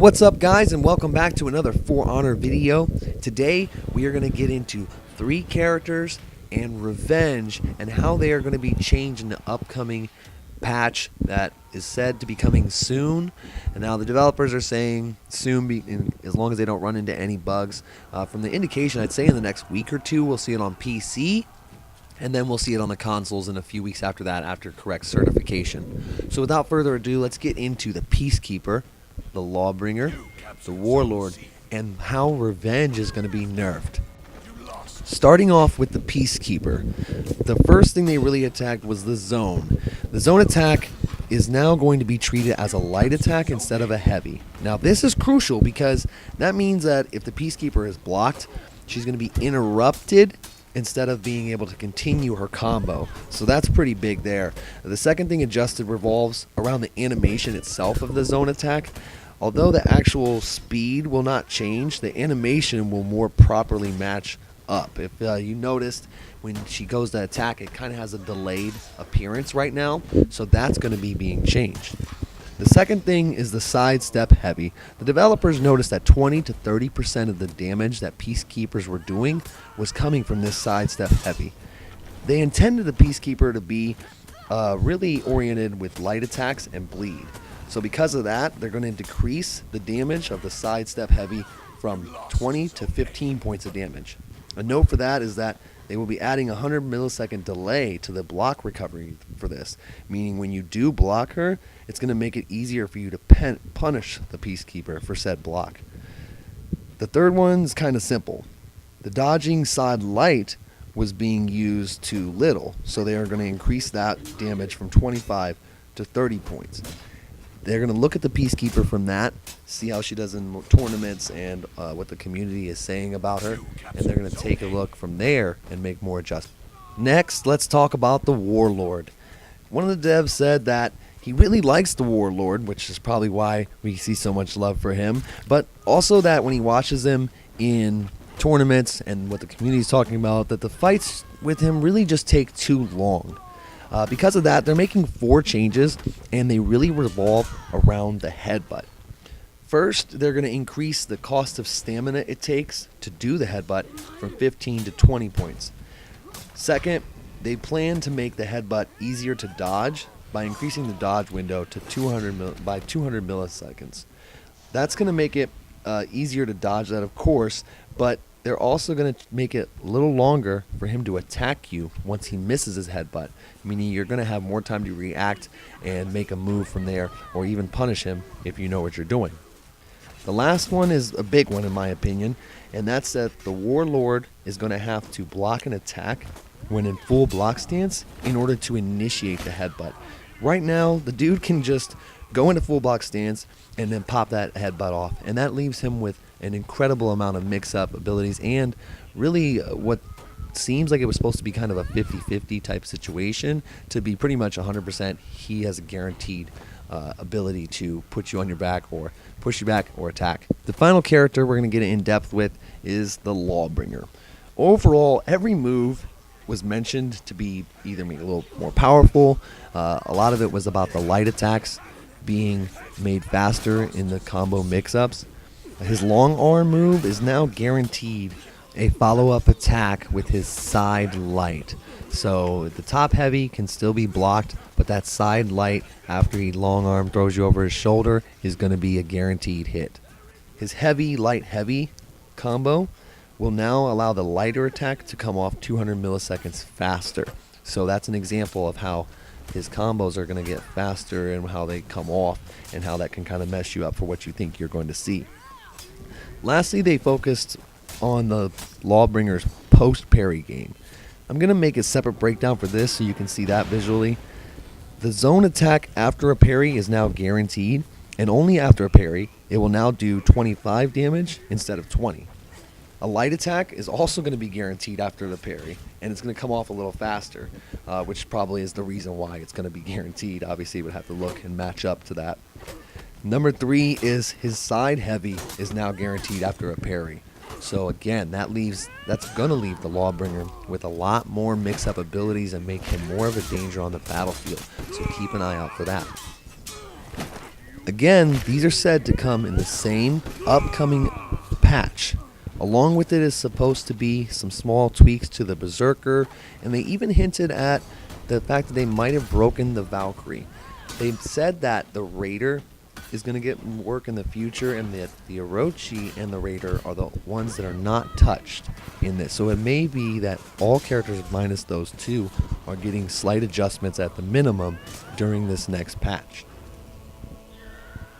What's up, guys, and welcome back to another For Honor video. Today we are going to get into 3 characters and revenge and how they are going to be changed in the upcoming patch that is said to be coming soon. And now the developers are saying soon, as long as they don't run into any bugs. From the indication, I'd say in the next week or two we'll see it on PC, and then we'll see it on the consoles in a few weeks after that, after correct certification. So without further ado, let's get into the Peacekeeper, the Lawbringer, the Warlord, and how revenge is going to be nerfed. Starting off with the Peacekeeper, the first thing they really attacked was the zone. The zone attack is now going to be treated as a light attack instead of a heavy. Now this is crucial because that means that if the Peacekeeper is blocked, she's going to be interrupted instead of being able to continue her combo. So that's pretty big there. The second thing adjusted revolves around the animation itself of the zone attack. Although the actual speed will not change, the animation will more properly match up. If you noticed, when she goes to attack, it kind of has a delayed appearance right now, so that's going to be being changed. The second thing is the sidestep heavy. The developers noticed that 20 to 30% of the damage that Peacekeepers were doing was coming from this sidestep heavy. They intended the Peacekeeper to be really oriented with light attacks and bleed. So because of that, they're going to decrease the damage of the sidestep heavy from 20 to 15 points of damage. A note for that is that they will be adding a 100 millisecond delay to the block recovery for this, meaning when you do block her, it's going to make it easier for you to punish the Peacekeeper for said block. The third one's kind of simple. The dodging side light was being used too little, so they are going to increase that damage from 25 to 30 points. They're going to look at the Peacekeeper from that, see how she does in tournaments and what the community is saying about her, and they're going to take a look from there and make more adjustments. Next, let's talk about the Warlord. One of the devs said that he really likes the Warlord, which is probably why we see so much love for him, but also that when he watches him in tournaments and what the community is talking about, that the fights with him really just take too long. Because of that, they're making 4 changes, and they really revolve around the headbutt. First, they're going to increase the cost of stamina it takes to do the headbutt from 15 to 20 points. Second, they plan to make the headbutt easier to dodge by increasing the dodge window to 200 milliseconds. That's going to make it easier to dodge that, of course, but they're also going to make it a little longer for him to attack you once he misses his headbutt, meaning you're going to have more time to react and make a move from there, or even punish him if you know what you're doing. The last one is a big one in my opinion, and that's that the Warlord is going to have to block an attack when in full block stance in order to initiate the headbutt. Right now, the dude can just go into full block stance and then pop that headbutt off, and that leaves him with an incredible amount of mix-up abilities and really what seems like it was supposed to be kind of a 50-50 type situation to be pretty much 100%. He has a guaranteed ability to put you on your back or push you back or attack. The final character we're going to get in depth with is the Lawbringer. Overall, every move was mentioned to be either a little more powerful. A lot of it was about the light attacks being made faster in the combo mix-ups. His long arm move is now guaranteed a follow-up attack with his side light. So the top heavy can still be blocked, but that side light after he long arm throws you over his shoulder is going to be a guaranteed hit. His heavy light heavy combo will now allow the lighter attack to come off 200 milliseconds faster. So that's an example of how his combos are going to get faster and how they come off and how that can kind of mess you up for what you think you're going to see. Lastly, they focused on the Lawbringer's post-parry game. I'm going to make a separate breakdown for this so you can see that visually. The zone attack after a parry is now guaranteed, and only after a parry, it will now do 25 damage instead of 20. A light attack is also going to be guaranteed after the parry, and it's going to come off a little faster, which probably is the reason why it's going to be guaranteed. Obviously, it would have to look and match up to that. Number 3 is his side heavy is now guaranteed after a parry. So again, that's going to leave the Lawbringer with a lot more mix-up abilities and make him more of a danger on the battlefield. So keep an eye out for that. Again, these are said to come in the same upcoming patch. Along with it is supposed to be some small tweaks to the Berserker, and they even hinted at the fact that they might have broken the Valkyrie. They said that the Raider is going to get work in the future, and that the Orochi and the Raider are the ones that are not touched in this. So it may be that all characters minus those two are getting slight adjustments at the minimum during this next patch.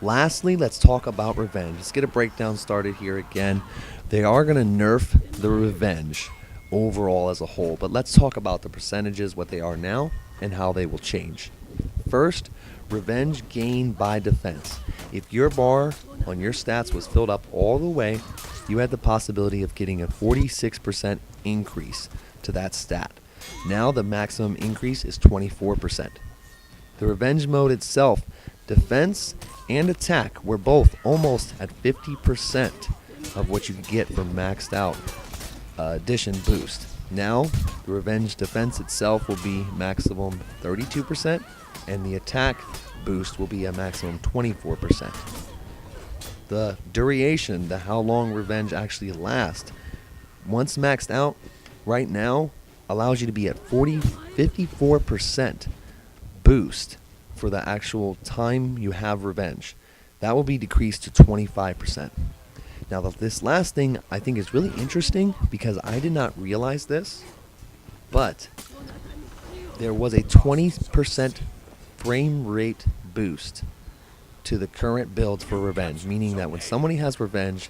Lastly, let's talk about Revenge. Let's get a breakdown started here again. They are going to nerf the Revenge overall as a whole, but let's talk about the percentages, what they are now, and how they will change. First, Revenge gain by defense. If your bar on your stats was filled up all the way, you had the possibility of getting a 46% increase to that stat. Now the maximum increase is 24%. The Revenge mode itself, defense and attack were both almost at 50% of what you could get from maxed out addition boost. Now the Revenge defense itself will be maximum 32%, and the attack boost will be a maximum 24%. The duration, the how long Revenge actually lasts, once maxed out right now, allows you to be at 54% boost for the actual time you have Revenge. That will be decreased to 25%. Now this last thing I think is really interesting because I did not realize this, but there was a 20% frame rate boost to the current builds for Revenge, meaning that when somebody has Revenge,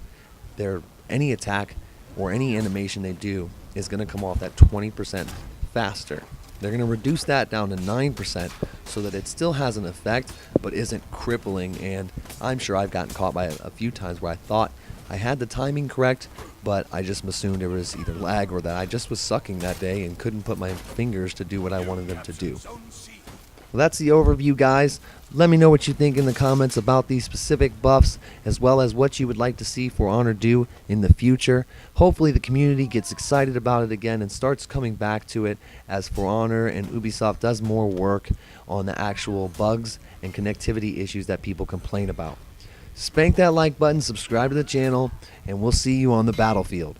any attack or any animation they do is going to come off that 20% faster. They're going to reduce that down to 9% so that it still has an effect but isn't crippling. And I'm sure I've gotten caught by a few times where I thought I had the timing correct, but I just assumed it was either lag or that I just was sucking that day and couldn't put my fingers to do what I wanted them to do. Well, that's the overview, guys. Let me know what you think in the comments about these specific buffs, as well as what you would like to see For Honor do in the future. Hopefully the community gets excited about it again and starts coming back to it as For Honor and Ubisoft does more work on the actual bugs and connectivity issues that people complain about. Spank that like button, subscribe to the channel, and we'll see you on the battlefield.